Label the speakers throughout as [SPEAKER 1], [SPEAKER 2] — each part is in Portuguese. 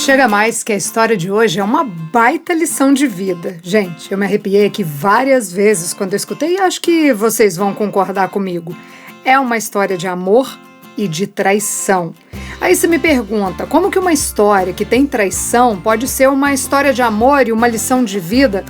[SPEAKER 1] Chega mais que a história de hoje é uma baita lição de vida. Gente, eu me arrepiei aqui várias vezes quando eu escutei e acho que vocês vão concordar comigo. É uma história de amor e de traição. Aí você me pergunta, como que uma história que tem traição pode ser uma história de amor e uma lição de vida?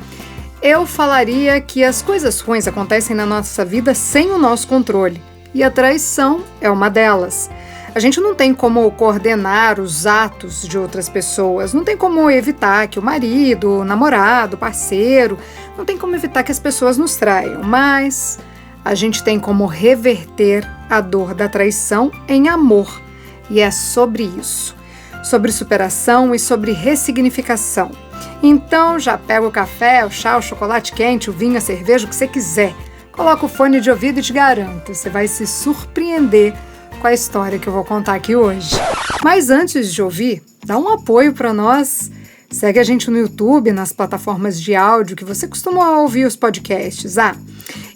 [SPEAKER 1] Eu falaria que as coisas ruins acontecem na nossa vida sem o nosso controle. E a traição é uma delas. A gente não tem como coordenar os atos de outras pessoas, não tem como evitar que o marido, o namorado, o parceiro, não tem como evitar que as pessoas nos traiam, mas a gente tem como reverter a dor da traição em amor. E é sobre isso, sobre superação e sobre ressignificação. Então já pega o café, o chá, o chocolate quente, o vinho, a cerveja, o que você quiser. Coloca o fone de ouvido e te garanto, você vai se surpreender com a história que eu vou contar aqui hoje. Mas antes de ouvir, dá um apoio para nós. Segue a gente no YouTube, nas plataformas de áudio que você costuma ouvir os podcasts.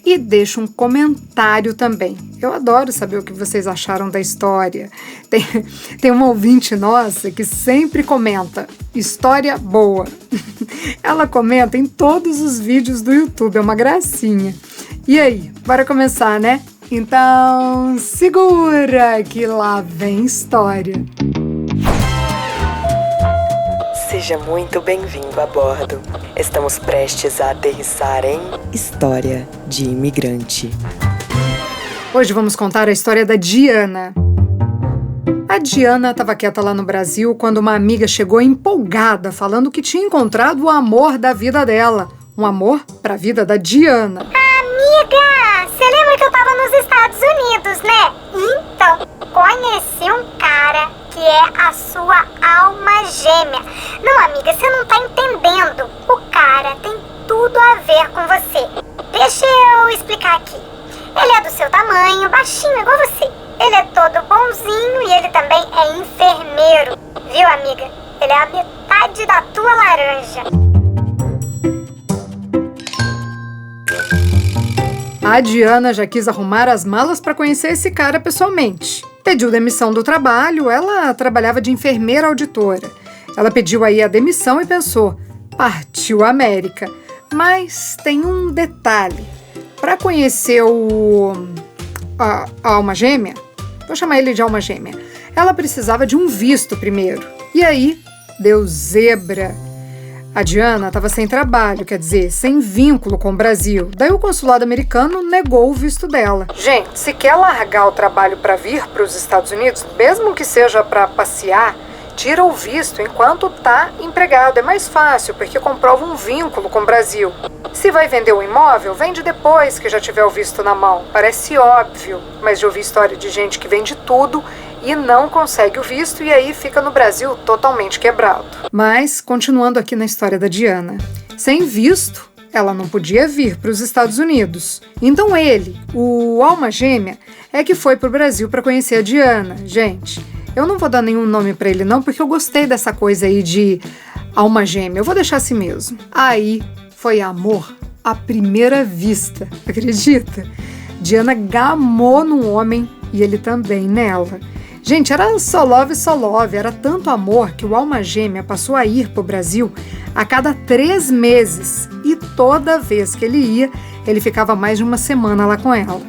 [SPEAKER 1] E deixa um comentário também. Eu adoro saber o que vocês acharam da história. Tem uma ouvinte nossa que sempre comenta, história boa. Ela comenta em todos os vídeos do YouTube, é uma gracinha. E aí, bora começar, né? Então, segura que lá vem história.
[SPEAKER 2] Seja muito bem-vindo a bordo. Estamos prestes a aterrissar em História de Imigrante.
[SPEAKER 1] Hoje vamos contar a história da Diana. A Diana estava quieta lá no Brasil quando uma amiga chegou empolgada, falando que tinha encontrado o amor da vida dela. Um amor para a vida da Diana.
[SPEAKER 3] Amiga, você lembra que eu tava nos Estados Unidos, né? Então, conheci um cara que é a sua alma gêmea. Não, amiga, você não tá entendendo. O cara tem tudo a ver com você. Deixa eu explicar aqui. Ele é do seu tamanho, baixinho, igual você. Ele é todo bonzinho e ele também é enfermeiro. Viu, amiga? Ele é a metade da tua laranja.
[SPEAKER 1] A Diana já quis arrumar as malas para conhecer esse cara pessoalmente. Pediu demissão do trabalho, ela trabalhava de enfermeira auditora. Ela pediu aí a demissão e pensou, partiu América. Mas tem um detalhe. Para conhecer a alma gêmea, vou chamar ele de alma gêmea, ela precisava de um visto primeiro. E aí, deu zebra. A Diana estava sem trabalho, quer dizer, sem vínculo com o Brasil. Daí o consulado americano negou o visto dela. Gente, se quer largar o trabalho para vir para os Estados Unidos, mesmo que seja para passear, tira o visto enquanto tá empregado. É mais fácil, porque comprova um vínculo com o Brasil. Se vai vender um imóvel, vende depois que já tiver o visto na mão. Parece óbvio, mas já ouvi história de gente que vende tudo e não consegue o visto e aí fica no Brasil totalmente quebrado. Mas, continuando aqui na história da Diana, sem visto, ela não podia vir para os Estados Unidos. Então ele, o alma gêmea, é que foi para o Brasil para conhecer a Diana. Gente, eu não vou dar nenhum nome para ele não, porque eu gostei dessa coisa aí de alma gêmea. Eu vou deixar assim mesmo. Aí foi amor à primeira vista, acredita? Diana gamou no homem e ele também nela. Gente, era só love, era tanto amor que o alma gêmea passou a ir para o Brasil a cada 3 meses e toda vez que ele ia, ele ficava mais de uma semana lá com ela.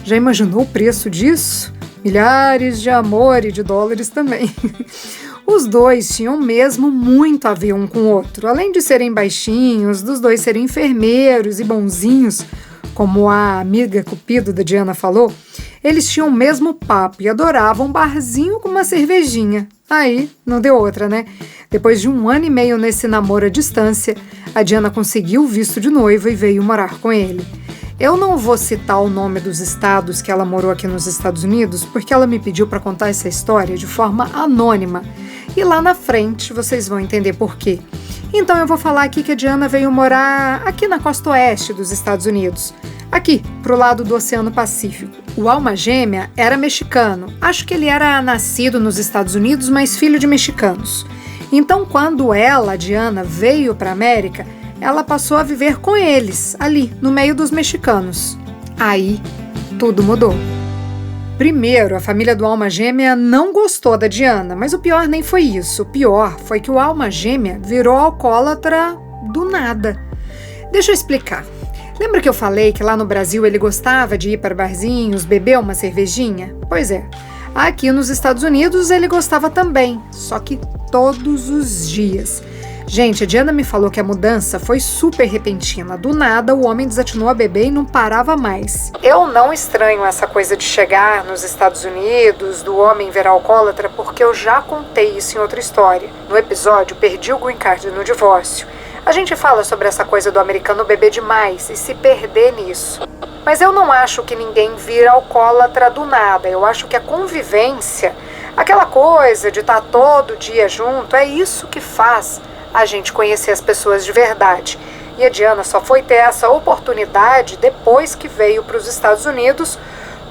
[SPEAKER 1] Já imaginou o preço disso? Milhares de amor e de dólares também. Os dois tinham mesmo muito a ver um com o outro. Além de serem baixinhos, dos dois serem enfermeiros e bonzinhos, como a amiga Cupido da Diana falou, eles tinham o mesmo papo e adoravam um barzinho com uma cervejinha. Aí, não deu outra, né? Depois de 1 ano e meio nesse namoro à distância, a Diana conseguiu o visto de noiva e veio morar com ele. Eu não vou citar o nome dos estados que ela morou aqui nos Estados Unidos, porque ela me pediu para contar essa história de forma anônima. E lá na frente vocês vão entender por quê. Então eu vou falar aqui que a Diana veio morar aqui na costa oeste dos Estados Unidos, aqui, pro lado do Oceano Pacífico. O alma gêmea era mexicano. Acho que ele era nascido nos Estados Unidos, mas filho de mexicanos. Então, quando ela, a Diana, veio para a América, ela passou a viver com eles, ali, no meio dos mexicanos. Aí, tudo mudou. Primeiro, a família do Alma Gêmea não gostou da Diana, mas o pior nem foi isso. O pior foi que o Alma Gêmea virou alcoólatra do nada. Deixa eu explicar. Lembra que eu falei que lá no Brasil ele gostava de ir para barzinhos, beber uma cervejinha? Pois é, aqui nos Estados Unidos ele gostava também, só que todos os dias. Gente, a Diana me falou que a mudança foi super repentina. Do nada, o homem desatinou a beber e não parava mais. Eu não estranho essa coisa de chegar nos Estados Unidos, do homem virar alcoólatra, porque eu já contei isso em outra história. No episódio Perdi o Green Card no Divórcio. A gente fala sobre essa coisa do americano beber demais e se perder nisso. Mas eu não acho que ninguém vira alcoólatra do nada. Eu acho que a convivência, aquela coisa de estar todo dia junto, é isso que faz a gente conhecer as pessoas de verdade. E a Diana só foi ter essa oportunidade depois que veio para os Estados Unidos,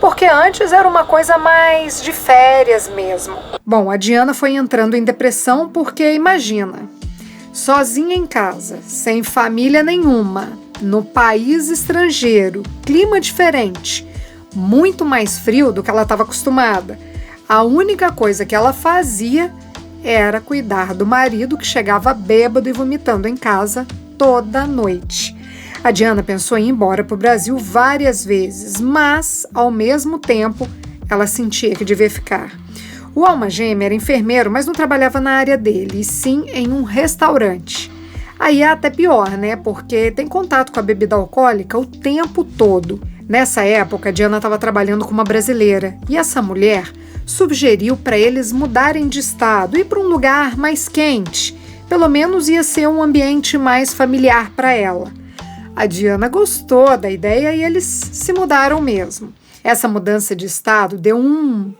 [SPEAKER 1] porque antes era uma coisa mais de férias mesmo. Bom, a Diana foi entrando em depressão porque, imagina, sozinha em casa, sem família nenhuma, no país estrangeiro, clima diferente, muito mais frio do que ela estava acostumada. A única coisa que ela fazia era cuidar do marido que chegava bêbado e vomitando em casa toda noite. A Diana pensou em ir embora para o Brasil várias vezes, mas, ao mesmo tempo, ela sentia que devia ficar. O Alma Gêmea era enfermeiro, mas não trabalhava na área dele, e sim em um restaurante. Aí é até pior, né? Porque tem contato com a bebida alcoólica o tempo todo. Nessa época, a Diana estava trabalhando com uma brasileira, e essa mulher sugeriu para eles mudarem de estado, ir para um lugar mais quente. Pelo menos ia ser um ambiente mais familiar para ela. A Diana gostou da ideia e eles se mudaram mesmo. Essa mudança de estado deu um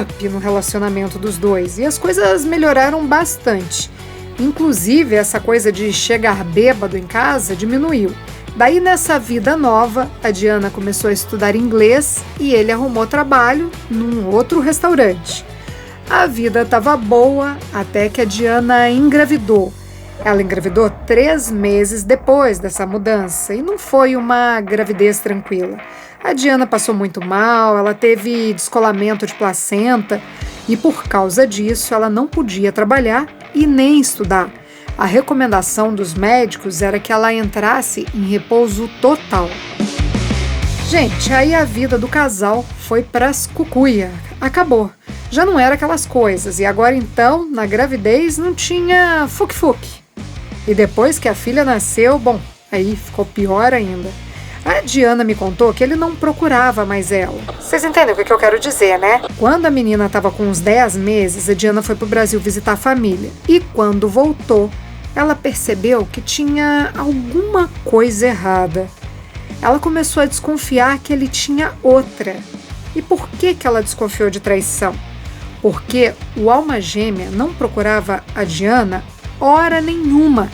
[SPEAKER 1] up no relacionamento dos dois e as coisas melhoraram bastante. Inclusive, essa coisa de chegar bêbado em casa diminuiu. Daí, nessa vida nova, a Diana começou a estudar inglês e ele arrumou trabalho num outro restaurante. A vida estava boa até que a Diana engravidou. Ela engravidou 3 meses depois dessa mudança e não foi uma gravidez tranquila. A Diana passou muito mal, ela teve descolamento de placenta e por causa disso ela não podia trabalhar e nem estudar. A recomendação dos médicos era que ela entrasse em repouso total. Gente, aí a vida do casal foi pras cucuia. Acabou. Já não era aquelas coisas. E agora então, na gravidez, não tinha fuque-fuque. E depois que a filha nasceu, bom, aí ficou pior ainda. A Diana me contou que ele não procurava mais ela. Vocês entendem o que eu quero dizer, né? Quando a menina estava com uns 10 meses, a Diana foi pro Brasil visitar a família. E quando voltou, ela percebeu que tinha alguma coisa errada. Ela começou a desconfiar que ele tinha outra. E por que ela desconfiou de traição? Porque o Alma Gêmea não procurava a Diana hora nenhuma.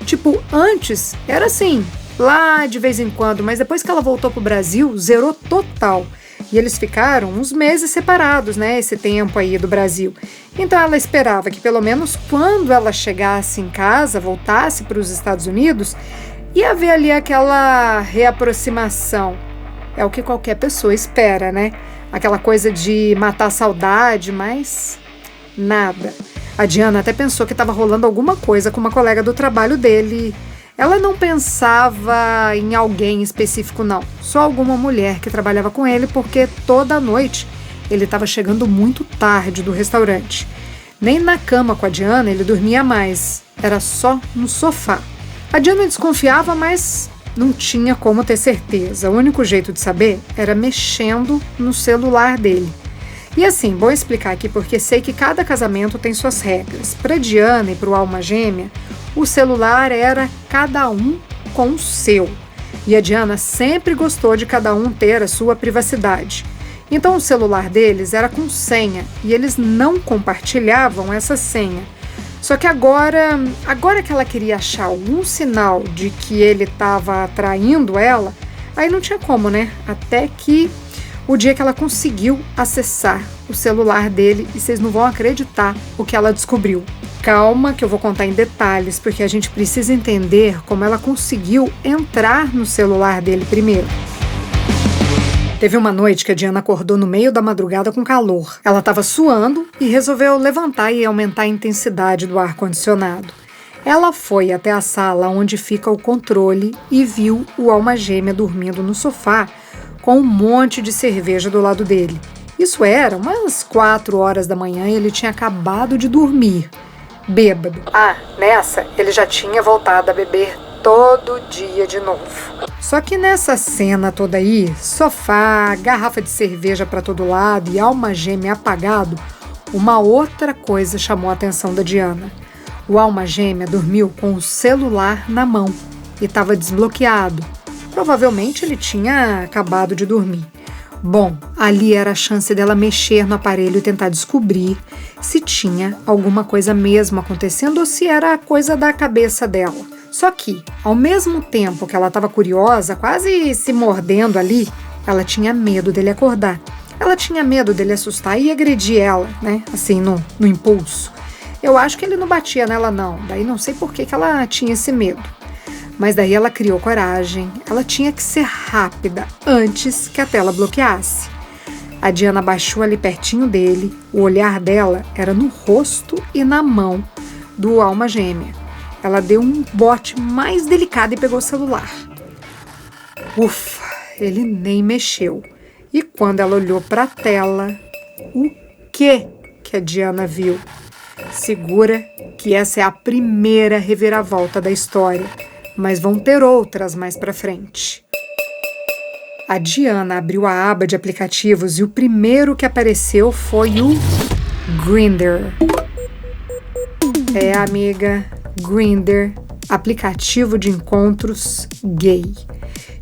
[SPEAKER 1] Tipo, antes era assim, lá de vez em quando, mas depois que ela voltou pro Brasil, zerou total. E eles ficaram uns meses separados, né, esse tempo aí do Brasil. Então ela esperava que pelo menos quando ela chegasse em casa, voltasse para os Estados Unidos, ia haver ali aquela reaproximação. É o que qualquer pessoa espera, né? Aquela coisa de matar a saudade, mas nada. A Diana até pensou que estava rolando alguma coisa com uma colega do trabalho dele. Ela não pensava em alguém específico, não. Só alguma mulher que trabalhava com ele, porque toda noite ele estava chegando muito tarde do restaurante. Nem na cama com a Diana ele dormia mais. Era só no sofá. A Diana desconfiava, mas não tinha como ter certeza. O único jeito de saber era mexendo no celular dele. E assim, vou explicar aqui porque sei que cada casamento tem suas regras. Para Diana e para o Alma Gêmea, o celular era cada um com o seu. E a Diana sempre gostou de cada um ter a sua privacidade. Então o celular deles era com senha e eles não compartilhavam essa senha. Só que agora que ela queria achar algum sinal de que ele estava traindo ela, aí não tinha como, né? Até que o dia que ela conseguiu acessar o celular dele e vocês não vão acreditar o que ela descobriu. Calma que eu vou contar em detalhes, porque a gente precisa entender como ela conseguiu entrar no celular dele primeiro. Teve uma noite que a Diana acordou no meio da madrugada com calor. Ela estava suando e resolveu levantar e aumentar a intensidade do ar-condicionado. Ela foi até a sala onde fica o controle e viu o alma gêmea dormindo no sofá com um monte de cerveja do lado dele. Isso era umas 4 horas da manhã e ele tinha acabado de dormir, bêbado. Nessa ele já tinha voltado a beber todo dia de novo. Só que nessa cena toda aí, sofá, garrafa de cerveja para todo lado e alma gêmea apagado, uma outra coisa chamou a atenção da Diana. O alma gêmea dormiu com o celular na mão e estava desbloqueado. Provavelmente ele tinha acabado de dormir. Bom, ali era a chance dela mexer no aparelho e tentar descobrir se tinha alguma coisa mesmo acontecendo ou se era coisa da cabeça dela. Só que, ao mesmo tempo que ela estava curiosa, quase se mordendo ali, ela tinha medo dele acordar. Ela tinha medo dele assustar e agredir ela, né? Assim, no impulso. Eu acho que ele não batia nela, não. Daí não sei por que ela tinha esse medo. Mas daí ela criou coragem. Ela tinha que ser rápida antes que a tela bloqueasse. A Diana baixou ali pertinho dele. O olhar dela era no rosto e na mão do alma gêmea. Ela deu um bote mais delicado e pegou o celular. Ufa, ele nem mexeu. E quando ela olhou para a tela, o que a Diana viu? Segura que essa é a primeira reviravolta da história, mas vão ter outras mais para frente. A Diana abriu a aba de aplicativos e o primeiro que apareceu foi o Grindr. Amiga, Grindr, aplicativo de encontros gay.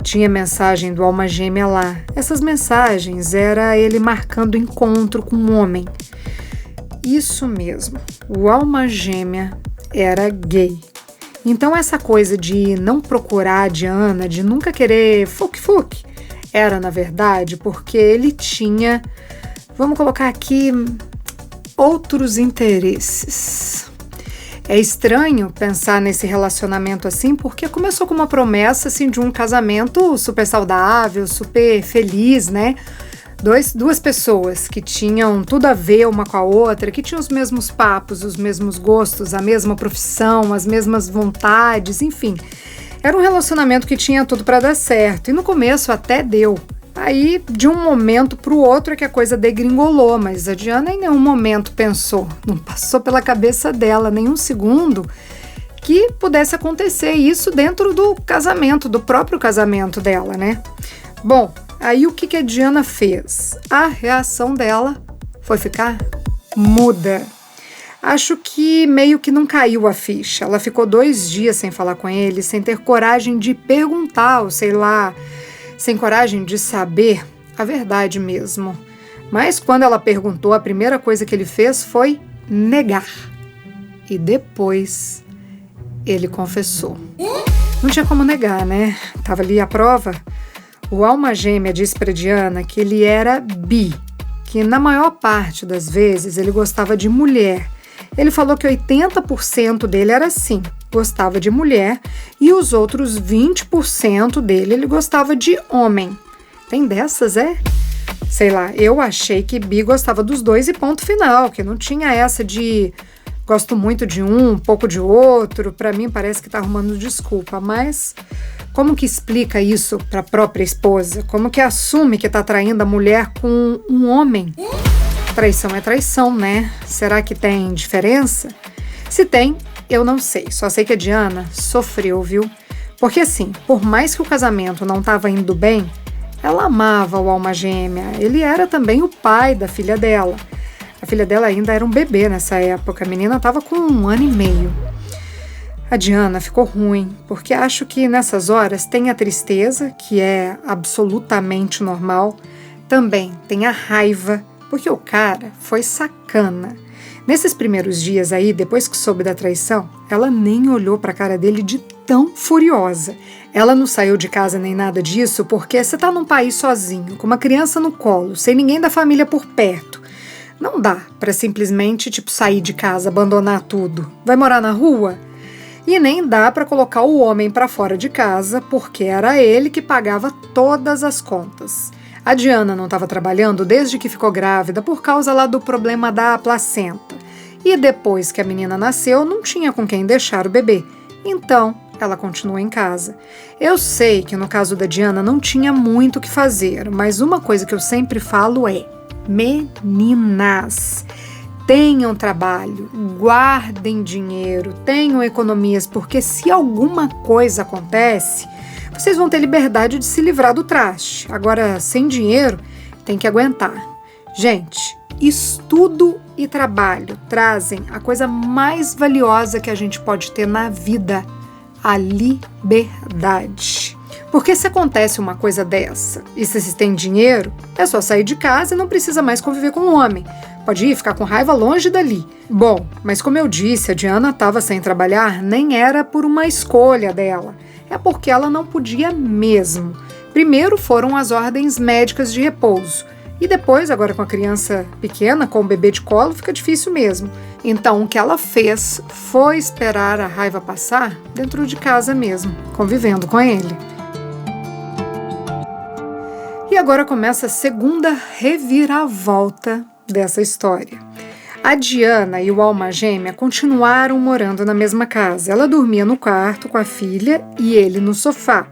[SPEAKER 1] Tinha mensagem do alma gêmea lá. Essas mensagens era ele marcando encontro com um homem. Isso mesmo, o alma gêmea era gay. Então essa coisa de não procurar a Diana, de nunca querer fuque-fuque, era na verdade porque ele tinha, vamos colocar aqui, outros interesses. É estranho pensar nesse relacionamento assim, porque começou com uma promessa assim, de um casamento super saudável, super feliz, né? Duas pessoas que tinham tudo a ver uma com a outra, que tinham os mesmos papos, os mesmos gostos, a mesma profissão, as mesmas vontades, enfim. Era um relacionamento que tinha tudo para dar certo, e no começo até deu. Aí, de um momento para o outro é que a coisa degringolou, mas a Diana em nenhum momento pensou, não passou pela cabeça dela nenhum segundo que pudesse acontecer isso dentro do casamento, do próprio casamento dela, né? Bom, aí o que a Diana fez? A reação dela foi ficar muda. Acho que meio que não caiu a ficha. Ela ficou 2 dias sem falar com ele, sem ter coragem de perguntar, ou sei lá, sem coragem de saber a verdade mesmo. Mas quando ela perguntou, a primeira coisa que ele fez foi negar. E depois ele confessou. Não tinha como negar, né? Tava ali a prova. O alma gêmea disse para Diana que ele era bi, que na maior parte das vezes ele gostava de mulher. Ele falou que 80% dele era assim, gostava de mulher, e os outros 20% dele ele gostava de homem. Tem dessas, é? Sei lá, eu achei que bi gostava dos dois e ponto final, que não tinha essa de gosto muito de um pouco de outro. Pra mim parece que tá arrumando desculpa, mas como que explica isso pra própria esposa? Como que assume que tá traindo a mulher com um homem? Traição é traição, né? Será que tem diferença? Se tem, eu não sei. Só sei que a Diana sofreu, viu? Porque assim, por mais que o casamento não estava indo bem, ela amava o alma gêmea. Ele era também o pai da filha dela. A filha dela ainda era um bebê nessa época. A menina estava com 1 ano e meio. A Diana ficou ruim, porque acho que nessas horas tem a tristeza, que é absolutamente normal. Também tem a raiva, porque o cara foi sacana. Nesses primeiros dias aí, depois que soube da traição, ela nem olhou para a cara dele de tão furiosa. Ela não saiu de casa nem nada disso, porque você tá num país sozinho, com uma criança no colo, sem ninguém da família por perto. Não dá para simplesmente, sair de casa, abandonar tudo. Vai morar na rua? E nem dá para colocar o homem para fora de casa, porque era ele que pagava todas as contas. A Diana não estava trabalhando desde que ficou grávida por causa lá do problema da placenta. E depois que a menina nasceu, não tinha com quem deixar o bebê. Então, ela continuou em casa. Eu sei que no caso da Diana não tinha muito o que fazer, mas uma coisa que eu sempre falo é: meninas, tenham trabalho, guardem dinheiro, tenham economias, porque se alguma coisa acontece, vocês vão ter liberdade de se livrar do traste. Agora, sem dinheiro, tem que aguentar. Gente, estudo e trabalho trazem a coisa mais valiosa que a gente pode ter na vida: a liberdade. Porque se acontece uma coisa dessa e se você tem dinheiro, é só sair de casa e não precisa mais conviver com um homem. Pode ir ficar com raiva longe dali. Bom, mas como eu disse, a Diana estava sem trabalhar, nem era por uma escolha dela. É porque ela não podia mesmo. Primeiro foram as ordens médicas de repouso. E depois, agora com a criança pequena, com o bebê de colo, fica difícil mesmo. Então, o que ela fez foi esperar a raiva passar dentro de casa mesmo, convivendo com ele. E agora começa a segunda reviravolta dessa história. A Diana e o alma gêmea continuaram morando na mesma casa. Ela dormia no quarto com a filha e ele no sofá.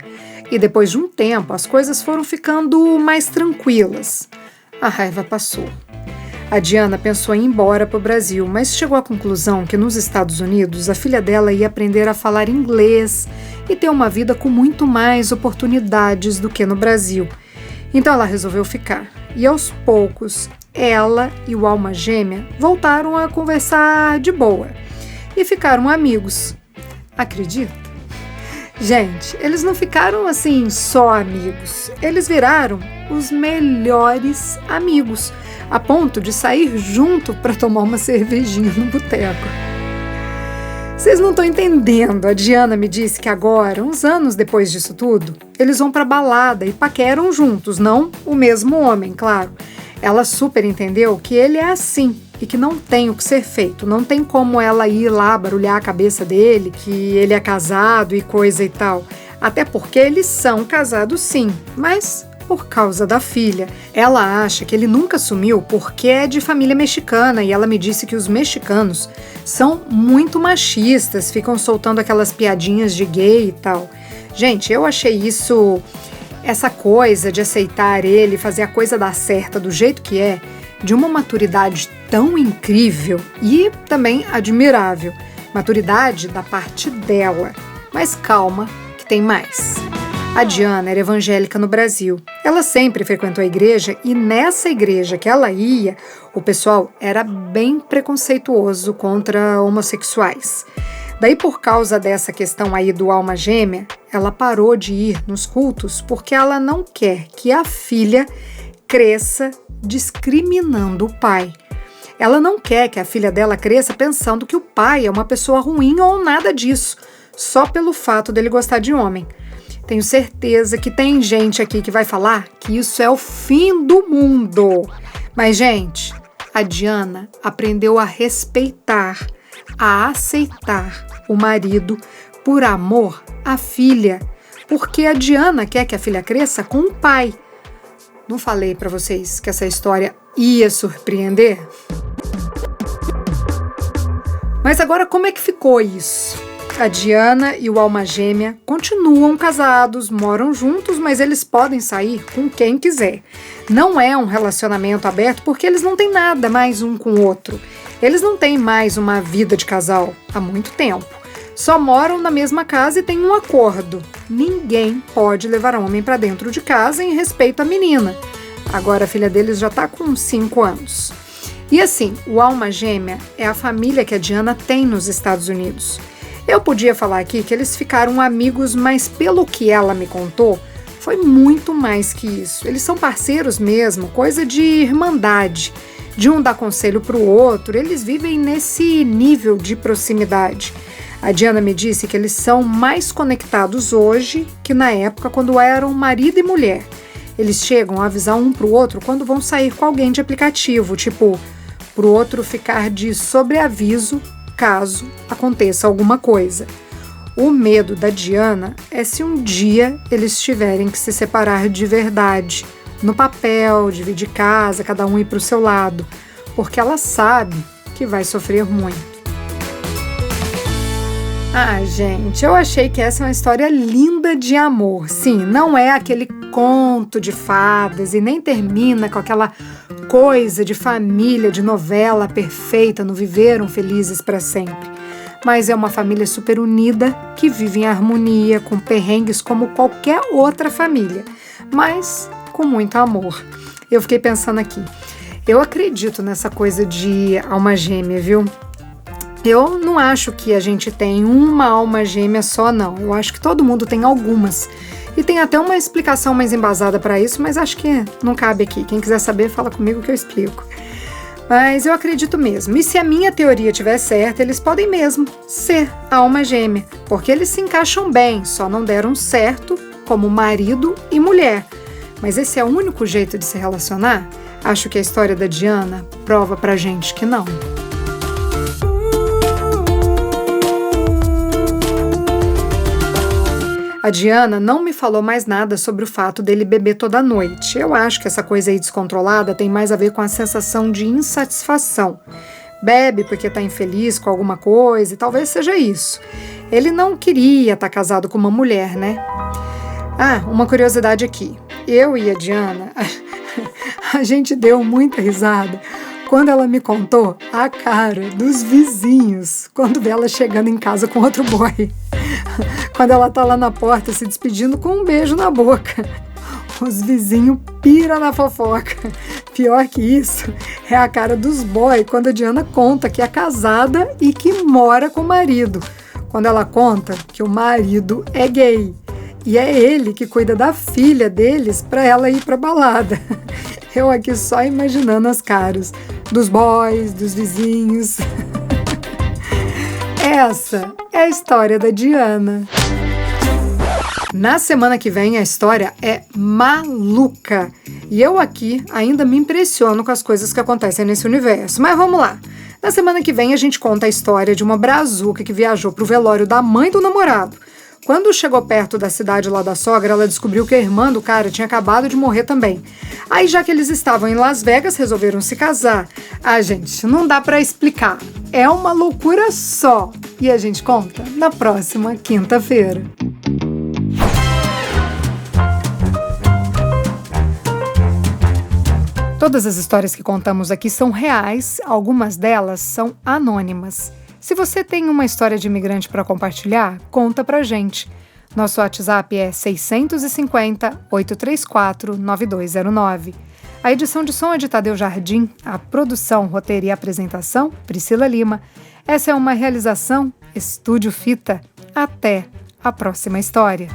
[SPEAKER 1] E depois de um tempo, as coisas foram ficando mais tranquilas. A raiva passou. A Diana pensou em ir embora para o Brasil, mas chegou à conclusão que nos Estados Unidos a filha dela ia aprender a falar inglês e ter uma vida com muito mais oportunidades do que no Brasil. Então ela resolveu ficar. E aos poucos, ela e o alma gêmea voltaram a conversar de boa e ficaram amigos. Acredita? Gente, eles não ficaram assim só amigos, eles viraram os melhores amigos, a ponto de sair junto para tomar uma cervejinha no boteco. Vocês não estão entendendo, a Diana me disse que agora, uns anos depois disso tudo, eles vão para balada e paqueram juntos, não o mesmo homem, claro. Ela super entendeu que ele é assim e que não tem o que ser feito, não tem como ela ir lá barulhar a cabeça dele, que ele é casado e coisa e tal. Até porque eles são casados sim, mas por causa da filha. Ela acha que ele nunca sumiu porque é de família mexicana e ela me disse que os mexicanos são muito machistas, ficam soltando aquelas piadinhas de gay e tal. Gente, eu achei isso, essa coisa de aceitar ele, fazer a coisa dar certa do jeito que é, de uma maturidade tão incrível e também admirável. Maturidade da parte dela. Mas calma, que tem mais. A Diana era evangélica no Brasil. Ela sempre frequentou a igreja e nessa igreja que ela ia, o pessoal era bem preconceituoso contra homossexuais. Daí, por causa dessa questão aí do alma gêmea, ela parou de ir nos cultos porque ela não quer que a filha cresça discriminando o pai. Ela não quer que a filha dela cresça pensando que o pai é uma pessoa ruim ou nada disso, só pelo fato dele gostar de homem. Tenho certeza que tem gente aqui que vai falar que isso é o fim do mundo. Mas, gente, a Diana aprendeu a respeitar, a aceitar o marido por amor à filha, porque a Diana quer que a filha cresça com o pai. Não falei para vocês que essa história ia surpreender? Mas agora como é que ficou isso? A Diana e o alma gêmea continuam casados, moram juntos, mas eles podem sair com quem quiser. Não é um relacionamento aberto porque eles não têm nada mais um com o outro. Eles não têm mais uma vida de casal há muito tempo. Só moram na mesma casa e têm um acordo. Ninguém pode levar homem para dentro de casa em respeito à menina. Agora a filha deles já está com 5 anos. E assim, o alma gêmea é a família que a Diana tem nos Estados Unidos. Eu podia falar aqui que eles ficaram amigos, mas pelo que ela me contou, foi muito mais que isso. Eles são parceiros mesmo, coisa de irmandade, de um dar conselho para o outro, eles vivem nesse nível de proximidade. A Diana me disse que eles são mais conectados hoje que na época quando eram marido e mulher. Eles chegam a avisar um para o outro quando vão sair com alguém de aplicativo, tipo, para o outro ficar de sobreaviso caso aconteça alguma coisa. O medo da Diana é se um dia eles tiverem que se separar de verdade. no papel, dividir casa, cada um ir para o seu lado, porque ela sabe que vai sofrer muito. Ah, gente, eu achei que essa é uma história linda de amor. Sim, não é aquele conto de fadas e nem termina com aquela coisa de família, de novela perfeita, no viveram felizes para sempre. Mas é uma família super unida que vive em harmonia, com perrengues como qualquer outra família, mas com muito amor. Eu fiquei pensando aqui, eu acredito nessa coisa de alma gêmea, viu? Eu não acho que a gente tem uma alma gêmea só, não. Eu acho que todo mundo tem algumas. E tem até uma explicação mais embasada para isso, mas acho que não cabe aqui. Quem quiser saber, fala comigo que eu explico. Mas eu acredito mesmo. E se a minha teoria estiver certa, eles podem mesmo ser a alma gêmea, porque eles se encaixam bem, só não deram certo como marido e mulher. Mas esse é o único jeito de se relacionar? Acho que a história da Diana prova pra gente que não. A Diana não me falou mais nada sobre o fato dele beber toda noite. Eu acho que essa coisa aí descontrolada tem mais a ver com a sensação de insatisfação. Bebe porque tá infeliz com alguma coisa e talvez seja isso. Ele não queria estar casado com uma mulher, né? Ah, uma curiosidade aqui. Eu e a Diana, a gente deu muita risada quando ela me contou a cara dos vizinhos quando vê ela chegando em casa com outro boy. Quando ela tá lá na porta se despedindo com um beijo na boca. Os vizinhos piram na fofoca. Pior que isso é a cara dos boy quando a Diana conta que é casada e que mora com o marido. Quando ela conta que o marido é gay. E é ele que cuida da filha deles pra ela ir pra balada. Eu aqui só imaginando as caras dos boys, dos vizinhos. Essa é a história da Diana. Na semana que vem a história é maluca. E eu aqui ainda me impressiono com as coisas que acontecem nesse universo. Mas vamos lá. Na semana que vem a gente conta a história de uma brazuca que viajou pro velório da mãe do namorado. Quando chegou perto da cidade lá da sogra, ela descobriu que a irmã do cara tinha acabado de morrer também. Aí, já que eles estavam em Las Vegas, resolveram se casar. Ah, gente, não dá pra explicar. É uma loucura só. E a gente conta na próxima quinta-feira. Todas as histórias que contamos aqui são reais, algumas delas são anônimas. Se você tem uma história de imigrante para compartilhar, conta pra gente. Nosso WhatsApp é 650-834-9209. A edição de som é de Tadeu Jardim, a produção, roteiro e apresentação, Priscila Lima. Essa é uma realização Estúdio Fita. Até a próxima história.